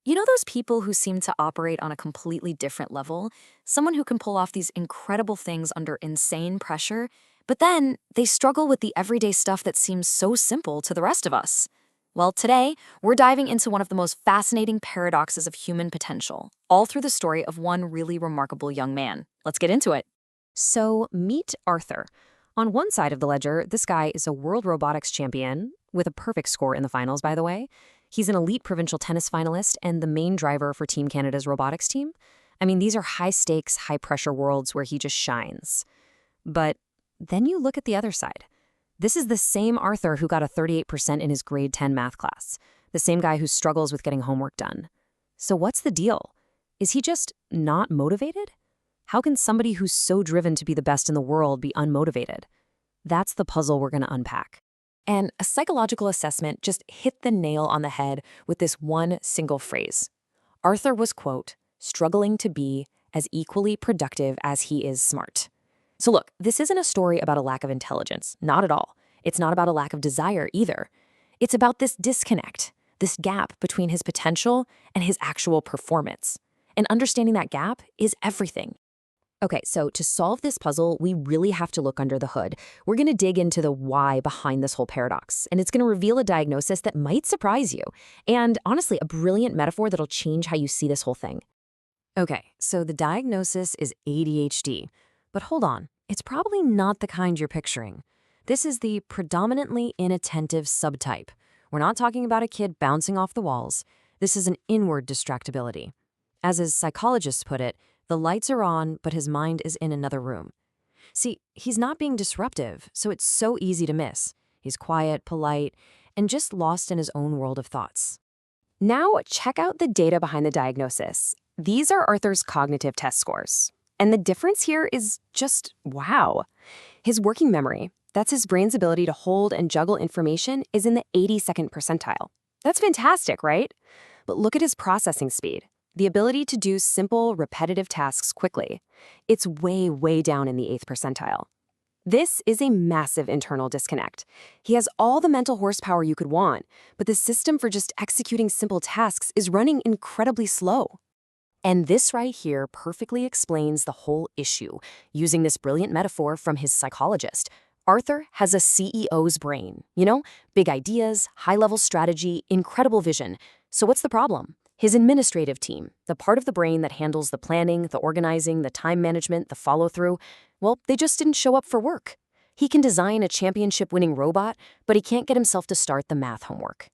You know those people who seem to operate on a completely different level? Someone who can pull off these incredible things under insane pressure, but then they struggle with the everyday stuff that seems so simple to the rest of us. Well, today, we're diving into one of the most fascinating paradoxes of human potential, all through the story of one really remarkable young man. Let's get into it. So, meet Arthur. On one side of the ledger, this guy is a World Robotics champion, with a perfect score in the finals, by the way. He's an elite provincial tennis finalist and the main driver for Team Canada's robotics team. I mean, these are high-stakes, high-pressure worlds where he just shines. But then you look at the other side. This is the same Arthur who got a 38% in his grade 10 math class, the same guy who struggles with getting homework done. So what's the deal? Is he just not motivated? How can somebody who's so driven to be the best in the world be unmotivated? That's the puzzle we're going to unpack. And a psychological assessment just hit the nail on the head with this one single phrase. Arthur was, quote, struggling to be as equally productive as he is smart. So look, this isn't a story about a lack of intelligence, not at all. It's not about a lack of desire either. It's about this disconnect, this gap between his potential and his actual performance. And understanding that gap is everything. Okay, so to solve this puzzle, we really have to look under the hood. We're going to dig into the why behind this whole paradox, and it's going to reveal a diagnosis that might surprise you, and honestly, a brilliant metaphor that'll change how you see this whole thing. Okay, so the diagnosis is ADHD, but hold on, it's probably not the kind you're picturing. This is the predominantly inattentive subtype. We're not talking about a kid bouncing off the walls. This is an inward distractibility. As his psychologists put it, the lights are on, but his mind is in another room. See, he's not being disruptive, so it's so easy to miss. He's quiet, polite, and just lost in his own world of thoughts. Now, check out the data behind the diagnosis. These are Arthur's cognitive test scores. And the difference here is just wow. His working memory, that's his brain's ability to hold and juggle information, is in the 82nd percentile. That's fantastic, right? But look at his processing speed. The ability to do simple, repetitive tasks quickly. It's way, way down in the 8th percentile. This is a massive internal disconnect. He has all the mental horsepower you could want, but the system for just executing simple tasks is running incredibly slow. And this right here perfectly explains the whole issue, using this brilliant metaphor from his psychologist. Arthur has a CEO's brain. Big ideas, high-level strategy, incredible vision. So what's the problem? His administrative team, the part of the brain that handles the planning, the organizing, the time management, the follow-through, well, they just didn't show up for work. He can design a championship-winning robot, but he can't get himself to start the math homework.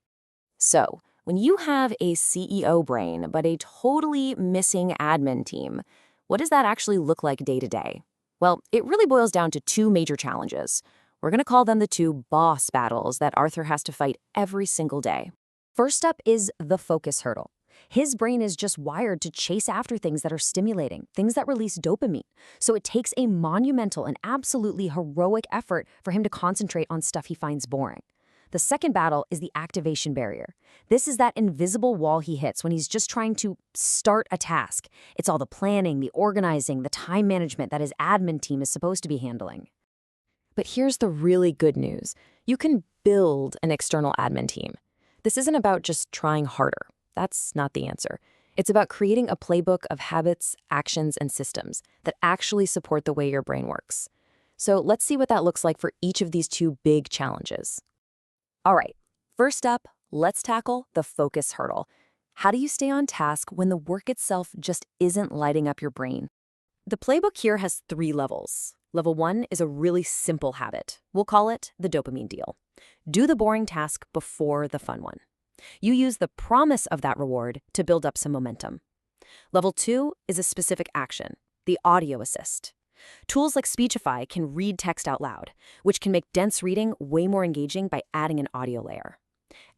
So, when you have a CEO brain, but a totally missing admin team, what does that actually look like day to day? Well, it really boils down to two major challenges. We're going to call them the two boss battles that Arthur has to fight every single day. First up is the focus hurdle. His brain is just wired to chase after things that are stimulating, things that release dopamine. So it takes a monumental and absolutely heroic effort for him to concentrate on stuff he finds boring. The second battle is the activation barrier. This is that invisible wall he hits when he's just trying to start a task. It's all the planning, the organizing, the time management that his admin team is supposed to be handling. But here's the really good news. You can build an external admin team. This isn't about just trying harder. That's not the answer. It's about creating a playbook of habits, actions, and systems that actually support the way your brain works. So let's see what that looks like for each of these two big challenges. All right, first up, let's tackle the focus hurdle. How do you stay on task when the work itself just isn't lighting up your brain? The playbook here has 3 levels. Level 1 is a really simple habit. We'll call it the dopamine deal. Do the boring task before the fun one. You use the promise of that reward to build up some momentum. Level 2 is a specific action, the audio assist. Tools like Speechify can read text out loud, which can make dense reading way more engaging by adding an audio layer.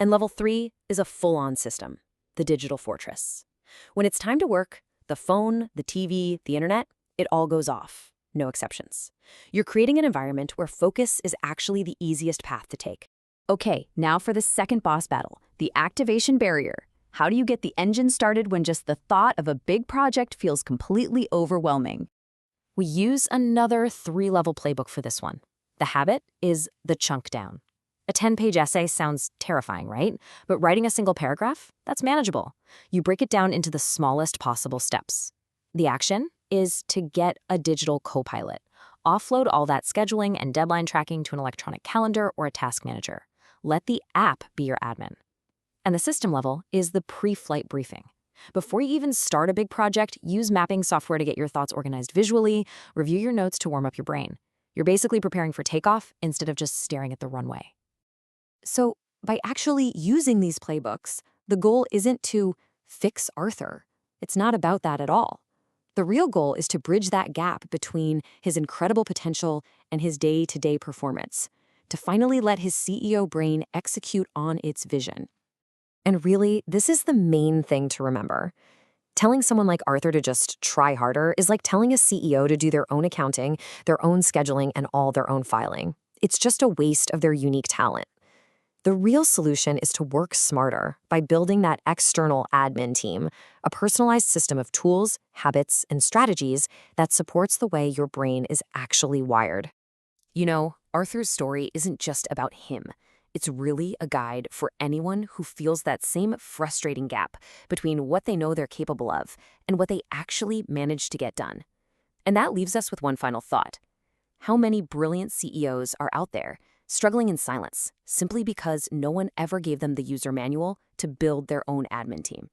And level 3 is a full-on system, the digital fortress. When it's time to work, the phone, the TV, the internet, it all goes off, no exceptions. You're creating an environment where focus is actually the easiest path to take. Okay, now for the second boss battle, the activation barrier. How do you get the engine started when just the thought of a big project feels completely overwhelming? We use another 3-level playbook for this one. The habit is the chunk down. A 10-page essay sounds terrifying, right? But writing a single paragraph? That's manageable. You break it down into the smallest possible steps. The action is to get a digital co-pilot. Offload all that scheduling and deadline tracking to an electronic calendar or a task manager. Let the app be your admin. And the system level is the pre-flight briefing. Before you even start a big project, use mapping software to get your thoughts organized visually, review your notes to warm up your brain. You're basically preparing for takeoff instead of just staring at the runway. So, by actually using these playbooks, the goal isn't to fix Arthur. It's not about that at all. The real goal is to bridge that gap between his incredible potential and his day-to-day performance, to finally let his CEO brain execute on its vision. And really, this is the main thing to remember. Telling someone like Arthur to just try harder is like telling a CEO to do their own accounting, their own scheduling, and all their own filing. It's just a waste of their unique talent. The real solution is to work smarter by building that external admin team, a personalized system of tools, habits, and strategies that supports the way your brain is actually wired. You know, Arthur's story isn't just about him. It's really a guide for anyone who feels that same frustrating gap between what they know they're capable of and what they actually manage to get done. And that leaves us with one final thought. How many brilliant CEOs are out there struggling in silence simply because no one ever gave them the user manual to build their own admin team?